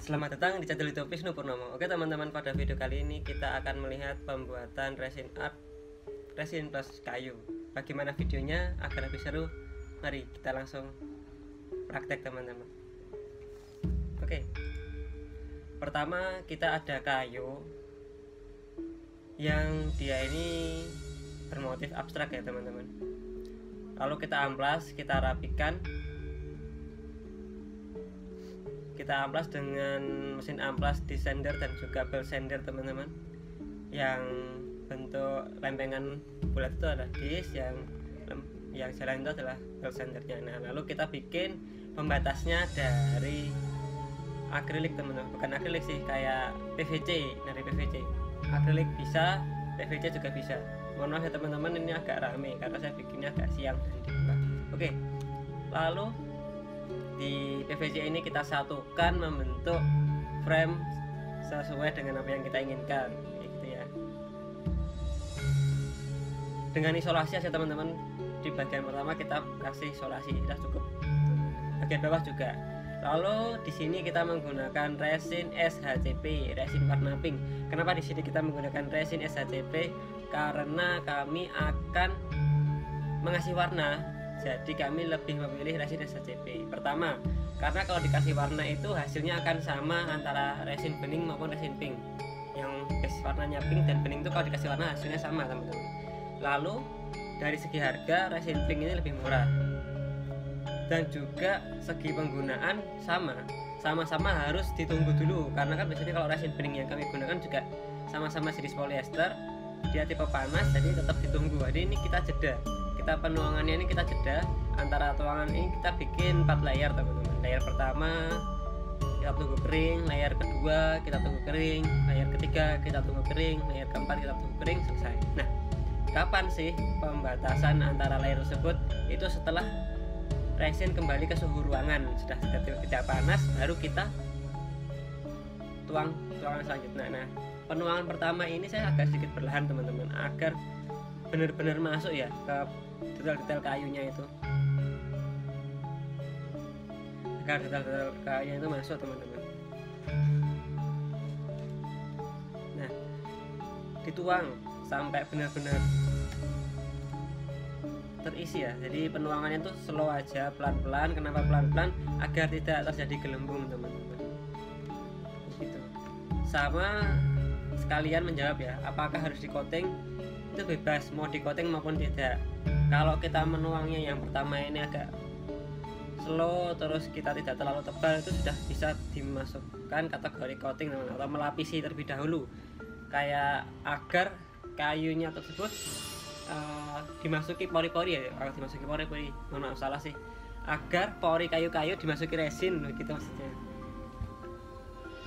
Selamat datang di channel YouTube Wisnu Purnomo. Oke teman-teman, pada video kali ini kita akan melihat pembuatan resin art resin plus kayu. Bagaimana videonya agar lebih seru? Mari kita langsung praktek teman-teman. Oke, pertama kita ada kayu yang dia ini bermotif abstrak ya teman-teman. Lalu kita amplas, kita rapikan, kita amplas dengan mesin amplas descender dan juga bell sander teman-teman. Yang bentuk lempengan bulat itu adalah disk, yang jalan itu adalah bell sandernya. Nah, lalu kita bikin pembatasnya dari akrilik teman-teman, bukan akrilik sih, kayak PVC, dari PVC. Akrilik bisa, PVC juga bisa. Mohon maaf ya teman-teman, ini agak rame karena saya bikinnya agak siang dan dibuka. Oke, lalu di PVC ini kita satukan membentuk frame sesuai dengan apa yang kita inginkan, gitu ya. Dengan isolasi aja teman-teman. Di bagian pertama kita kasih isolasi, sudah cukup. Bagian bawah juga. Lalu di sini kita menggunakan resin SHCP, resin warna pink. Kenapa di sini kita menggunakan resin SHCP? Karena kami akan mengasih warna. Jadi kami lebih memilih resin SHCP. Pertama, karena kalau dikasih warna itu hasilnya akan sama antara resin bening maupun resin pink. Yang base warnanya pink dan bening itu kalau dikasih warna hasilnya sama teman-teman. Lalu dari segi harga resin pink ini lebih murah. Dan juga segi penggunaan sama-sama harus ditunggu dulu, karena kan biasanya kalau resin bening yang kami gunakan juga sama-sama jenis polyester, dia tipe panas, jadi tetap ditunggu. Jadi ini kita jeda. Kita penuangannya ini kita jeda antara tuangan ini, kita bikin 4 layer teman-teman. Layer pertama kita tunggu kering, layer kedua kita tunggu kering, layer ketiga kita tunggu kering, layer keempat kita tunggu kering, selesai. Nah, kapan sih pembatasan antara layer tersebut? Itu setelah resin kembali ke suhu ruangan, sudah tidak panas, baru kita tuangan selanjutnya. Nah, penuangan pertama ini saya agak sedikit perlahan teman-teman, agar benar-benar masuk ya ke detail-detail kayunya itu, agar detail-detail kayunya itu masuk teman-teman. Nah, dituang sampai benar-benar terisi ya. Jadi penuangannya itu slow aja, pelan-pelan. Kenapa pelan-pelan? Agar tidak terjadi gelembung teman-teman. Gitu. Sama sekalian menjawab ya, apakah harus di coating? Itu bebas, mau di coating maupun tidak. Kalau kita menuangnya yang pertama ini agak slow, terus kita tidak terlalu tebal, itu sudah bisa dimasukkan kategori coating teman-teman, atau melapisi terlebih dahulu, kayak agar kayunya tersebut dimasuki pori-pori ya, dimasuki pori-pori, mohon maaf salah sih, agar pori kayu-kayu dimasuki resin gitu maksudnya.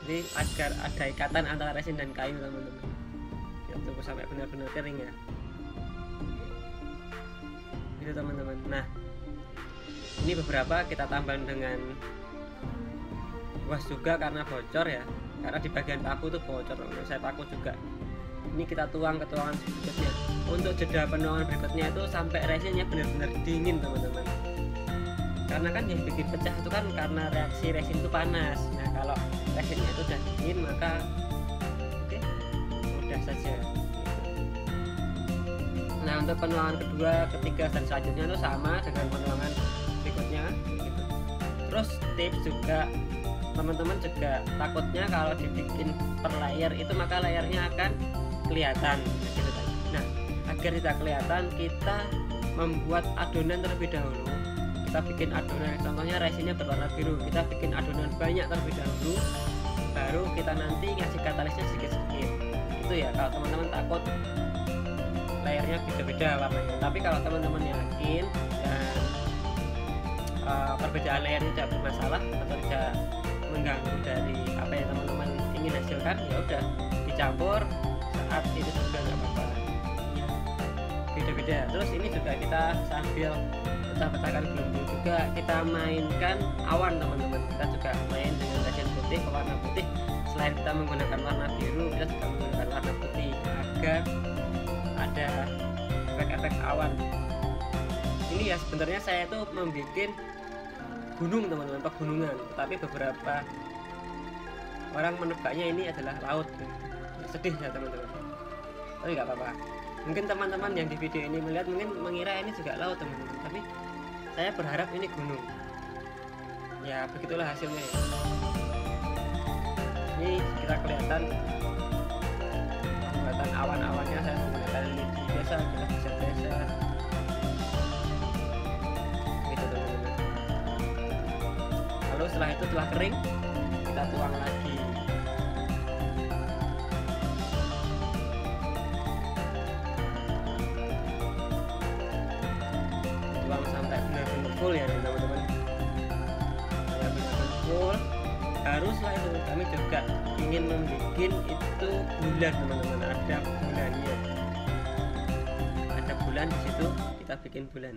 Jadi agar ada ikatan antara resin dan kayu teman-teman. Kita tunggu sampai benar-benar kering ya, gitu teman-teman. Nah, ini beberapa kita tambah dengan was juga karena bocor ya, karena di bagian paku tuh bocor, saya paku juga. Ini kita tuang ke tuangan berikutnya. Untuk jeda penuangan berikutnya itu sampai resinnya benar-benar dingin teman-teman, karena kan yang bikin pecah itu kan karena reaksi resin itu panas. Nah, kalau resinnya itu sudah dingin maka oke, mudah saja. Nah, untuk penuangan kedua, ketiga dan selanjutnya itu sama dengan penuangan berikutnya gitu. Terus tips juga teman-teman, juga takutnya kalau dibikin per layer itu maka layarnya akan kelihatan gitu kan. Nah, agar tidak kelihatan, kita membuat adonan terlebih dahulu. Kita bikin adonan, contohnya resinnya berwarna biru, kita bikin adonan banyak terlebih dahulu, baru kita nanti ngasih katalisnya sedikit-sedikit. Itu ya kalau teman-teman takut layarnya beda-beda warnanya. Tapi kalau teman-teman yakin dan perbedaan layarnya tidak bermasalah atau tidak mengganggu dari apa yang teman-teman ingin hasilkan, ya udah dicampur saat itu juga nggak apa-apa, beda-beda. Terus ini juga kita sambil pecah-pecahkan gelembung juga, kita mainkan awan teman-teman. Kita juga main dengan resin putih, warna putih. Selain kita menggunakan warna biru, kita juga menggunakan warna putih agar ada efek-efek awan. Ini ya sebenarnya saya tuh membuat gunung teman-teman, pegunungan, tapi beberapa orang menebaknya ini adalah laut. Sedih ya teman-teman, tapi nggak apa-apa. Mungkin teman-teman yang di video ini melihat mungkin mengira ini juga laut teman-teman, tapi saya berharap ini gunung. Ya begitulah hasilnya ya. Ini kita kelihatan pembuatan awan-awannya, saya menggunakan LED biasa, kita bisa biasa gitu teman-teman. Lalu setelah itu, setelah kering, kita tuang lagi. Tuang sampai benar-benar full ya teman-teman, benar-benar full. Haruslah itu kami juga ingin membuat itu bulan teman-teman, ada bulannya, ada bulan di situ, kita bikin bulan.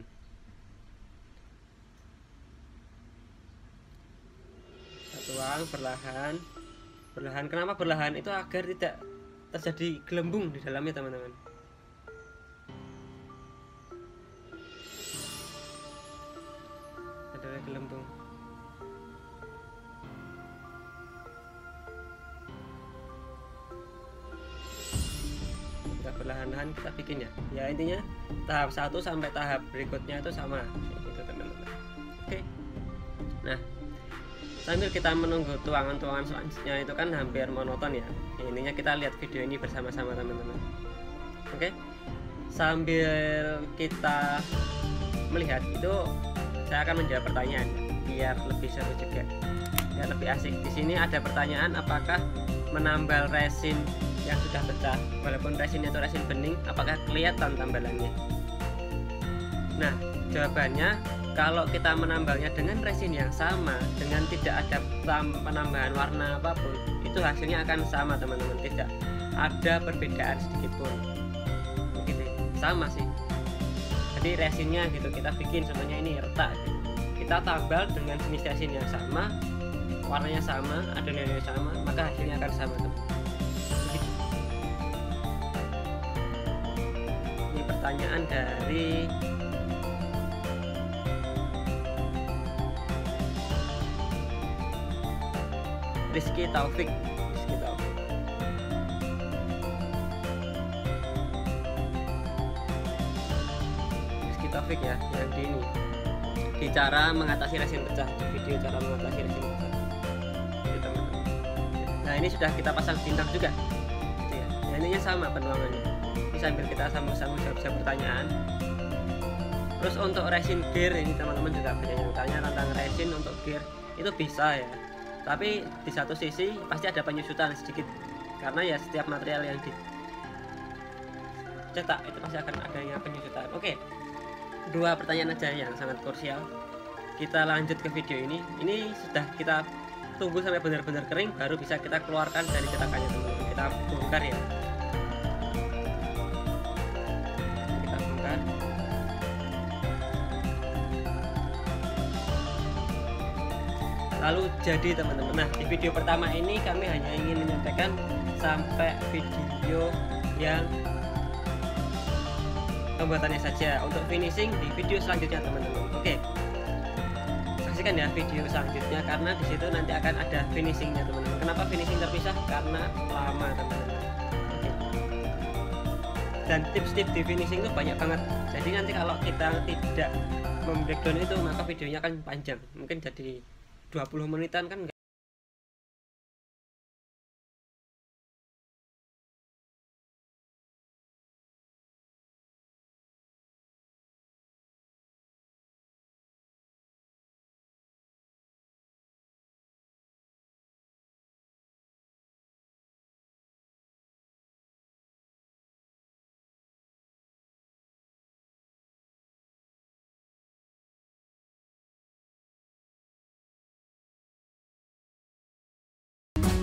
Kita tuang perlahan, perlahan. Kenapa perlahan? Itu agar tidak terjadi gelembung di dalamnya teman-teman. Ada gelembung. Perlahan-lahan kita bikin ya intinya tahap 1 sampai tahap berikutnya itu sama gitu teman-teman. Oke, nah sambil kita menunggu tuangan-tuangan selanjutnya itu kan hampir monoton ya, intinya kita lihat video ini bersama-sama teman-teman. Oke, sambil kita melihat itu saya akan menjawab pertanyaan biar lebih seru juga, biar lebih asik. Di sini ada pertanyaan, apakah menambal resin yang sudah pecah, walaupun resinnya itu resin bening, apakah kelihatan tambalannya? Nah, jawabannya kalau kita menambalnya dengan resin yang sama, dengan tidak ada penambahan warna apapun, itu hasilnya akan sama teman-teman, tidak ada perbedaan sedikit pun. Begitu, sama sih. Jadi resinnya gitu kita bikin semuanya ini retak, gitu. Kita tambal dengan jenis resin yang sama, warnanya sama, ada nilai sama, maka hasilnya akan sama teman. Pertanyaan dari Rizky Taufik. Rizky Taufik ya, yang di ini di cara mengatasi resin pecah, di video cara mengatasi resin pecah gitu, teman-teman. Nah ini sudah kita pasang bintang juga gitu ya. Nah, ininya sama penuangannya. Sambil kita sambung-sambung jawab pertanyaan. Terus untuk resin gear ini teman-teman juga banyak yang tanya tentang resin untuk gear, itu bisa ya, tapi di satu sisi pasti ada penyusutan sedikit, karena ya setiap material yang dicetak itu pasti akan adanya penyusutan. Oke, 2 pertanyaan aja yang sangat krusial. Kita lanjut ke video ini sudah kita tunggu sampai benar-benar kering baru bisa kita keluarkan dari cetakannya teman-teman. Kita bongkar ya. Lalu jadi teman-teman, nah di video pertama ini kami hanya ingin menyampaikan sampai video yang pembuatannya saja. Untuk finishing di video selanjutnya teman-teman. Oke, saksikan ya video selanjutnya, karena di situ nanti akan ada finishingnya teman-teman. Kenapa finishing terpisah? Karena lama teman-teman. Oke. Dan tips-tips di finishing itu banyak banget. Jadi nanti kalau kita tidak membreakdown itu, maka videonya akan panjang, mungkin jadi 20 menitan kan.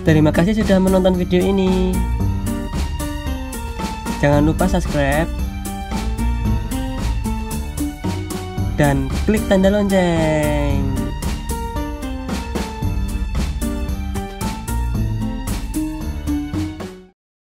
Terima kasih sudah menonton video ini. Jangan lupa subscribe dan klik tanda lonceng.